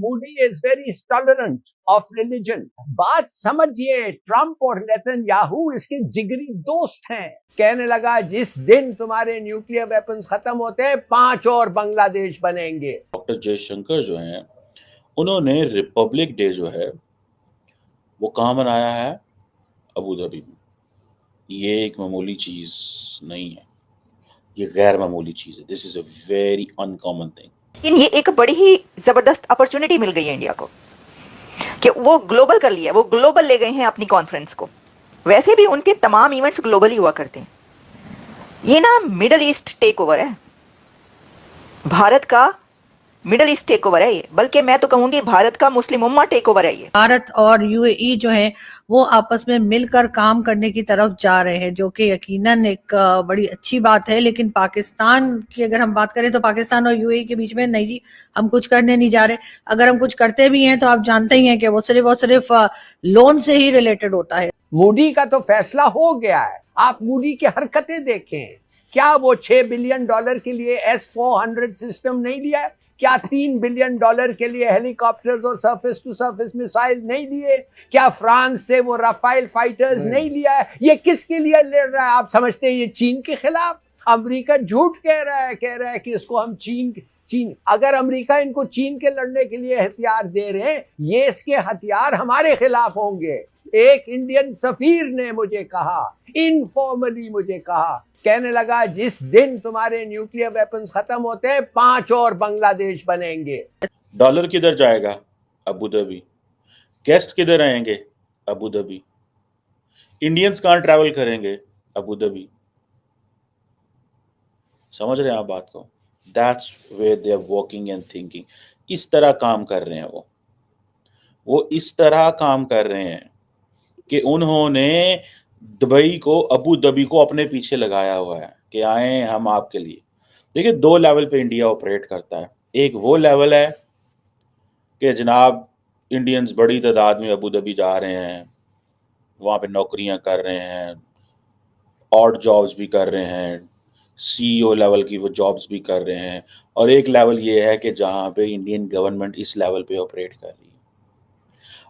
Moody is very tolerant of religion. बात समझिए, Trump और नेतन्याहू इसके जिगरी दोस्त हैं। कहने लगा जिस दिन तुम्हारे न्यूक्लियर वेपन्स खत्म होते हैं 5 और बांग्लादेश बनेंगे। डॉक्टर जयशंकर जो हैं उन्होंने रिपब्लिक डे जो है वो कहाँ मनाया है? अबू धाबी में। ये एक मामूली चीज नहीं है, ये गैर मामूली चीज है। This is a very uncommon thing. लेकिन ये एक बड़ी ही जबरदस्त अपॉर्चुनिटी मिल गई है इंडिया को कि वो ग्लोबल कर लिया, वो ग्लोबल ले गए हैं अपनी कॉन्फ्रेंस को। वैसे भी उनके तमाम इवेंट्स ग्लोबली हुआ करते हैं। ये ना मिडल ईस्ट टेक ओवर है, भारत का मिडल ईस्ट टेक ओवर है ये, बल्कि मैं तो कहूंगी भारत का मुस्लिम उम्मा टेक ओवर है ये। भारत और यूएई जो है वो आपस में मिलकर काम करने की तरफ जा रहे हैं, जो कि यकीनन एक बड़ी अच्छी बात है। लेकिन पाकिस्तान की अगर हम बात करें तो पाकिस्तान और यूएई के बीच में नहीं जी, हम कुछ करने नहीं जा रहे। अगर हम कुछ करते भी हैं तो आप जानते ही हैं कि वो सिर्फ लोन से ही रिलेटेड होता है। मूडी का तो फैसला हो गया है। आप मूडी की हरकतें देखें। क्या वो $6 बिलियन के लिए S-400 सिस्टम नहीं दिया है? क्या $3 बिलियन के लिए हेलीकॉप्टर्स और सरफेस टू सरफेस मिसाइल नहीं दिए? क्या फ्रांस से वो राफेल फाइटर्स नहीं लिया है? ये किसके लिए लड़ रहा है? आप समझते हैं ये चीन के खिलाफ? अमेरिका झूठ कह रहा है कि इसको हम चीन अगर अमेरिका इनको चीन के लड़ने के लिए हथियार दे रहे हैं, ये इसके हथियार हमारे खिलाफ होंगे। एक इंडियन सफीर ने मुझे कहा, इनफॉर्मली मुझे कहा, कहने लगा जिस दिन तुम्हारे न्यूक्लियर वेपन्स खत्म होते हैं 5 और बांग्लादेश बनेंगे। डॉलर किधर जाएगा? Abu Dhabi. गेस्ट किधर आएंगे? Abu Dhabi. इंडियंस कहाँ ट्रैवल करेंगे? Abu Dhabi. समझ रहे हैं आप बात को? That's where they are working and thinking. इस तरह काम कर रहे हैं वो इस तरह काम कर रहे हैं कि उन्होंने दुबई को, अबू धाबी को अपने पीछे लगाया हुआ है कि आए हम आपके लिए। देखिए 2 लेवल पे इंडिया ऑपरेट करता है। एक वो लेवल है कि जनाब इंडियंस बड़ी तादाद में अबू धाबी जा रहे हैं, वहाँ पे नौकरियां कर रहे हैं, ऑड जॉब्स भी कर रहे हैं, CEO लेवल की वो जॉब्स भी कर रहे हैं। और एक लेवल ये है कि जहाँ पे इंडियन गवर्नमेंट इस लेवल पे ऑपरेट कर रही है।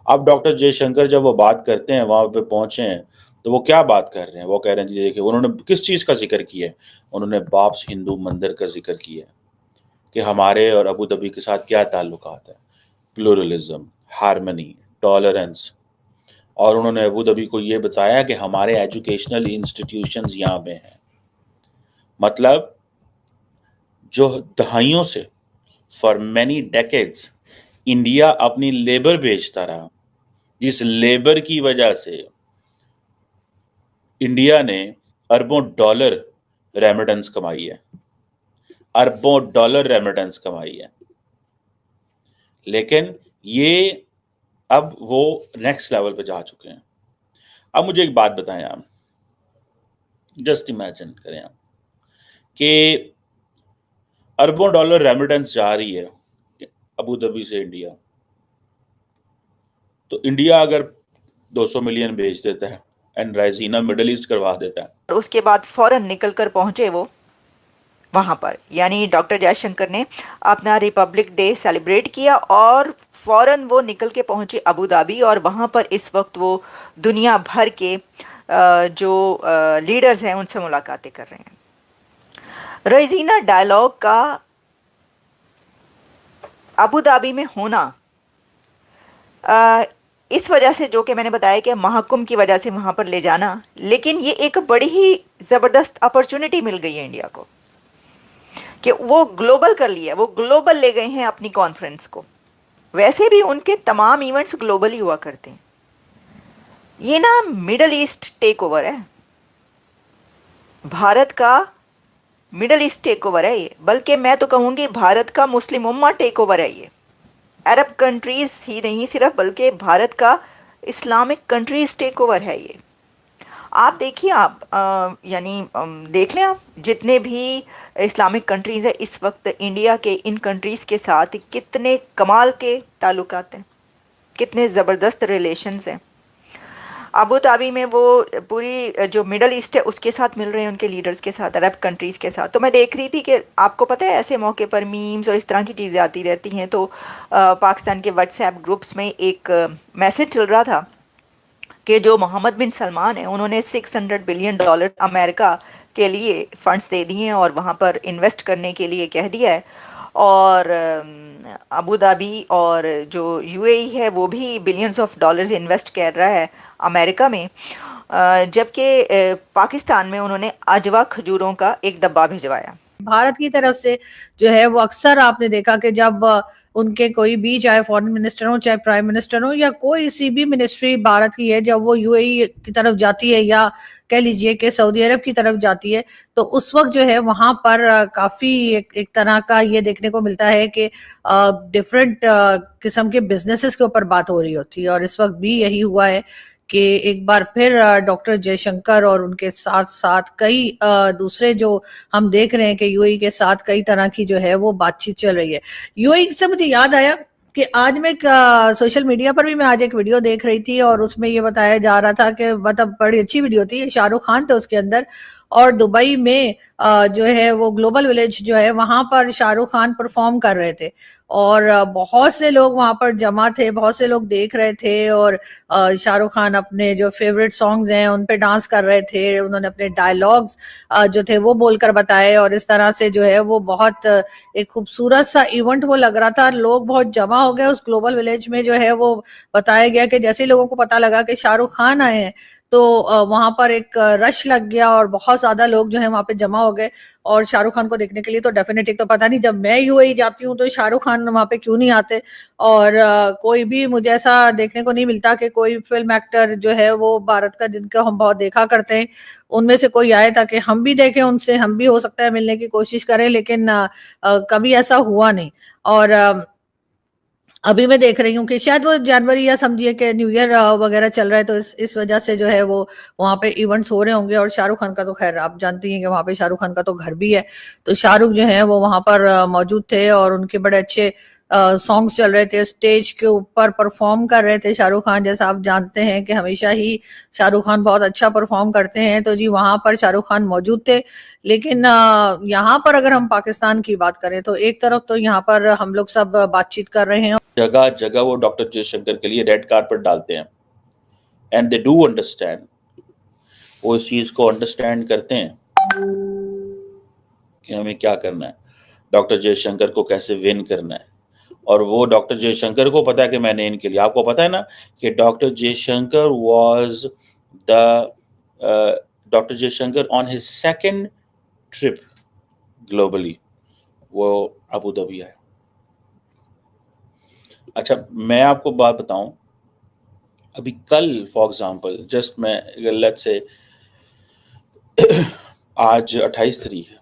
अब डॉक्टर जयशंकर जब वो बात करते हैं, वहाँ पे पहुँचे हैं, तो वो क्या बात कर रहे हैं? वो कह रहे हैं जी देखिए, उन्होंने किस चीज़ का जिक्र किया है? उन्होंने बाब्स हिंदू मंदिर का जिक्र किया है कि हमारे और अबू धाबी के साथ क्या ताल्लुकात है, प्लूरलिज्म, हार्मनी, टॉलरेंस। और उन्होंने अबू धाबी को ये बताया कि हमारे एजुकेशनल इंस्टीट्यूशंस यहाँ पे हैं। मतलब जो दहाइयों से, फॉर मैनी डेकेड्स, इंडिया अपनी लेबर बेचता रहा, जिस लेबर की वजह से इंडिया ने अरबों डॉलर रेमिटेंस कमाई है, अरबों डॉलर रेमिटेंस कमाई है। लेकिन ये अब वो नेक्स्ट लेवल पे जा चुके हैं। अब मुझे एक बात बताएं आप, जस्ट इमेजिन करें आप कि अरबों डॉलर रेमिटेंस जा रही है अबू धाबी से इंडिया, तो इंडिया अगर 200 मिलियन बेच देता है एंड राइजीना मिडिल ईस्ट करवा देता है, और उसके बाद फौरन निकल कर पहुंचे वो वहां पर, यानी डॉक्टर जयशंकर ने अपना रिपब्लिक डे सेलिब्रेट किया और फौरन वो निकल के पहुंचे अबू धाबी। और वहां पर इस वक्त वो दुनिया भर के जो लीडर्स हैं उनसे मुलाकातें कर रहे हैं। राइजीना डायलॉग का अबू धाबी में होना इस वजह से, जो कि मैंने बताया कि महाकुंभ की वजह से वहां पर ले जाना, लेकिन ये एक बड़ी ही ज़बरदस्त अपॉर्चुनिटी मिल गई है इंडिया को कि वो ग्लोबल कर लिया, वो ग्लोबल ले गए हैं अपनी कॉन्फ्रेंस को। वैसे भी उनके तमाम इवेंट्स ग्लोबली हुआ करते हैं। ये ना मिडल ईस्ट टेक ओवर है, भारत का मिडल ईस्ट टेक ओवर है ये, बल्कि मैं तो कहूँगी भारत का मुस्लिम उम्मा टेक ओवर है ये। अरब कंट्रीज ही नहीं सिर्फ, बल्कि भारत का इस्लामिक कंट्रीज टेक ओवर है ये। आप देखिए, आप यानी देख लें आप, जितने भी इस्लामिक कंट्रीज़ हैं इस वक्त इंडिया के इन कंट्रीज़ के साथ कितने कमाल के ताल्लुकात हैं, कितने ज़बरदस्त रिलेशंस हैं। अबू धाबी में वो पूरी जो मिडल ईस्ट है उसके साथ मिल रहे हैं, उनके लीडर्स के साथ, अरब कंट्रीज़ के साथ। तो मैं देख रही थी कि आपको पता है ऐसे मौके पर मीम्स और इस तरह की चीज़ें आती रहती हैं। तो पाकिस्तान के व्हाट्सएप ग्रुप्स में एक मैसेज चल रहा था कि जो मोहम्मद बिन सलमान है उन्होंने $600 बिलियन अमेरिका के लिए फंड्स दे दिए हैं और वहाँ पर इन्वेस्ट करने के लिए कह दिया है। और अबू धाबी और जो यूएई है वो भी बिलियंस ऑफ डॉलर्स इन्वेस्ट कर रहा है अमेरिका में, जबकि पाकिस्तान में उन्होंने अजवा खजूरों का एक डब्बा भिजवाया। भारत की तरफ से जो है वो अक्सर आपने देखा कि जब उनके कोई भी, चाहे फॉरेन मिनिस्टर हो, चाहे प्राइम मिनिस्टर हो, या कोई सी भी मिनिस्ट्री भारत की है, जब वो यूएई की तरफ जाती है या कह लीजिए कि सऊदी अरब की तरफ जाती है, तो उस वक्त जो है वहां पर काफी एक तरह का ये देखने को मिलता है कि डिफरेंट किस्म के बिजनेसेस के ऊपर बात हो रही होती है। और इस वक्त भी यही हुआ है कि एक बार फिर डॉक्टर जयशंकर और उनके साथ साथ कई दूसरे जो हम देख रहे हैं कि यूएई के साथ कई तरह की जो है वो बातचीत चल रही है। यूएई से मुझे याद आया कि आज मैं सोशल मीडिया पर भी मैं आज एक वीडियो देख रही थी और उसमें ये बताया जा रहा था कि मतलब बड़ी अच्छी वीडियो थी, शाहरुख खान थे उसके अंदर, और दुबई में जो है वो ग्लोबल विलेज जो है वहां पर शाहरुख खान परफॉर्म कर रहे थे और बहुत से लोग वहां पर जमा थे, बहुत से लोग देख रहे थे और शाहरुख खान अपने जो फेवरेट सॉन्ग्स हैं उन पे डांस कर रहे थे, उन्होंने अपने डायलॉग्स जो थे वो बोलकर बताए और इस तरह से जो है वो बहुत एक खूबसूरत सा इवेंट वो लग रहा था। लोग बहुत जमा हो गए उस ग्लोबल विलेज में, जो है वो बताया गया कि जैसे लोगों को पता लगा कि शाहरुख खान आए हैं तो वहां पर एक रश लग गया और बहुत ज्यादा लोग जो है वहां पे जमा हो गए और शाहरुख खान को देखने के लिए। तो डेफिनेटली तो पता नहीं जब मैं यूएई जाती हूँ तो शाहरुख खान वहां पे क्यों नहीं आते, और कोई भी मुझे ऐसा देखने को नहीं मिलता कि कोई फिल्म एक्टर जो है वो भारत का, जिनको हम बहुत देखा करते हैं, उनमें से कोई आए ताकि हम भी देखें उनसे, हम भी हो सकता है मिलने की कोशिश करें, लेकिन कभी ऐसा हुआ नहीं। और अभी मैं देख रही हूँ कि शायद वो जनवरी या समझिए कि न्यू ईयर वगैरह चल रहा है, तो इस वजह से जो है वो वहाँ पे इवेंट्स हो रहे होंगे। और शाहरुख खान का तो खैर आप जानती हैं कि वहाँ पे शाहरुख खान का तो घर भी है, तो शाहरुख जो है वो वहाँ पर मौजूद थे और उनके बड़े अच्छे सॉन्ग्स चल रहे थे, स्टेज के ऊपर परफॉर्म कर रहे थे शाहरुख खान। जैसा आप जानते हैं कि हमेशा ही शाहरुख खान बहुत अच्छा परफॉर्म करते हैं, तो जी वहां पर शाहरुख खान मौजूद थे। लेकिन यहाँ पर अगर हम पाकिस्तान की बात करें तो एक तरफ तो यहाँ पर हम लोग सब बातचीत कर रहे हैं, जगह जगह वो डॉक्टर जयशंकर के लिए रेड कारपेट डालते हैं, एंड दे डू अंडरस्टैंड, वो इस चीज को अंडरस्टैंड करते हैं कि हमें क्या करना है, डॉक्टर जयशंकर को कैसे विन करना है। और वो डॉक्टर जयशंकर को पता है कि मैंने इनके लिए, आपको पता है ना कि doctor Jaishankar was the doctor Jaishankar on his second trip globally, वो अबू धाबी आया। अच्छा, मैं आपको बात बताऊं, अभी कल फॉर एग्जांपल जस्ट मैं लेट्स से आज 28 तारीख है,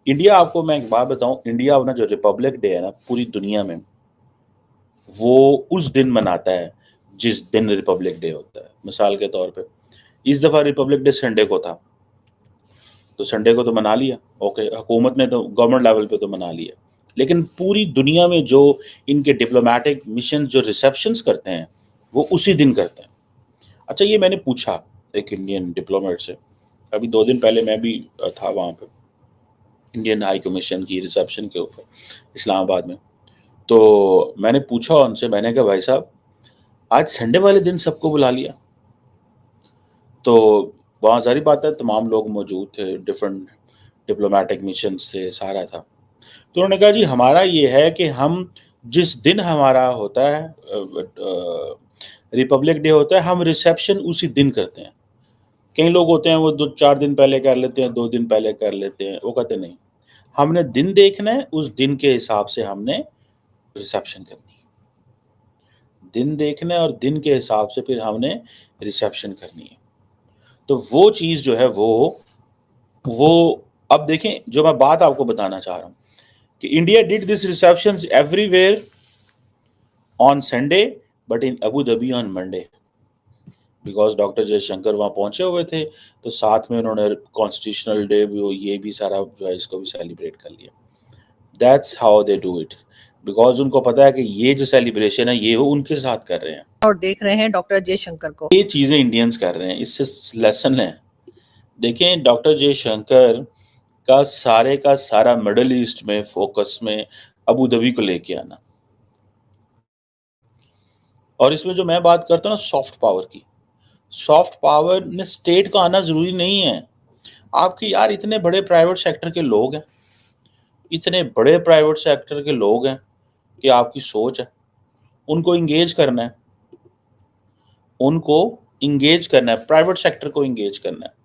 इंडिया, आपको मैं एक बात बताऊं, इंडिया अपना जो रिपब्लिक डे है ना पूरी दुनिया में, वो उस दिन मनाता है जिस दिन रिपब्लिक डे होता है। मिसाल के तौर पे इस दफ़ा रिपब्लिक डे संडे को था, तो संडे को तो मना लिया, ओके, हुकूमत ने तो गवर्नमेंट लेवल पे तो मना लिया, लेकिन पूरी दुनिया में जो इनके डिप्लोमेटिक मिशन जो रिसेप्शंस करते हैं वो उसी दिन करते हैं। अच्छा, ये मैंने पूछा एक इंडियन डिप्लोमेट से, अभी 2 दिन पहले मैं भी था वहाँ पे इंडियन हाई कमीशन की रिसेप्शन के ऊपर इस्लामाबाद में, तो मैंने पूछा उनसे, मैंने कहा भाई साहब आज संडे वाले दिन सबको बुला लिया? तो वहाँ सारी बात है, तमाम लोग मौजूद थे, डिफरेंट डिप्लोमेटिक मिशंस थे, सारा था। तो उन्होंने कहा जी हमारा ये है कि हम जिस दिन हमारा होता है रिपब्लिक डे होता है, हम रिसेप्शन उसी दिन करते हैं। कई लोग होते हैं वो 2-4 दिन पहले कर लेते हैं, 2 दिन पहले कर लेते हैं, वो कहते नहीं, हमने दिन देखना है, उस दिन के हिसाब से हमने रिसेप्शन करनी है। दिन देखना है और दिन के हिसाब से फिर हमने रिसेप्शन करनी है। तो वो चीज़ जो है वो अब देखें, जो मैं बात आपको बताना चाह रहा हूँ कि India did this receptions everywhere on Sunday but in Abu Dhabi on Monday, because doctor Jaishankar वहाँ पहुंचे हुए थे, तो साथ में उन्होंने कॉन्स्टिट्यूशनल डे भी, ये भी सारा जो है इसको भी सेलिब्रेट कर लिया। That's how they do it. Because उनको पता है कि ये जो सेलिब्रेशन है ये वो उनके साथ कर रहे हैं और देख रहे हैं डॉक्टर जयशंकर को। ये चीजें इंडियंस कर रहे हैं, इससे लेसन है। देखें डॉक्टर जयशंकर का सारा मिडल ईस्ट में फोकस में अबू धाबी को लेके आना, और इसमें जो मैं बात करता हूँ ना सॉफ्ट पावर की, सॉफ्ट पावर में स्टेट का आना जरूरी नहीं है। आपके यार इतने बड़े प्राइवेट सेक्टर के लोग हैं, इतने बड़े प्राइवेट सेक्टर के लोग हैं कि आपकी सोच है, उनको इंगेज करना है, उनको इंगेज करना है, प्राइवेट सेक्टर को इंगेज करना है।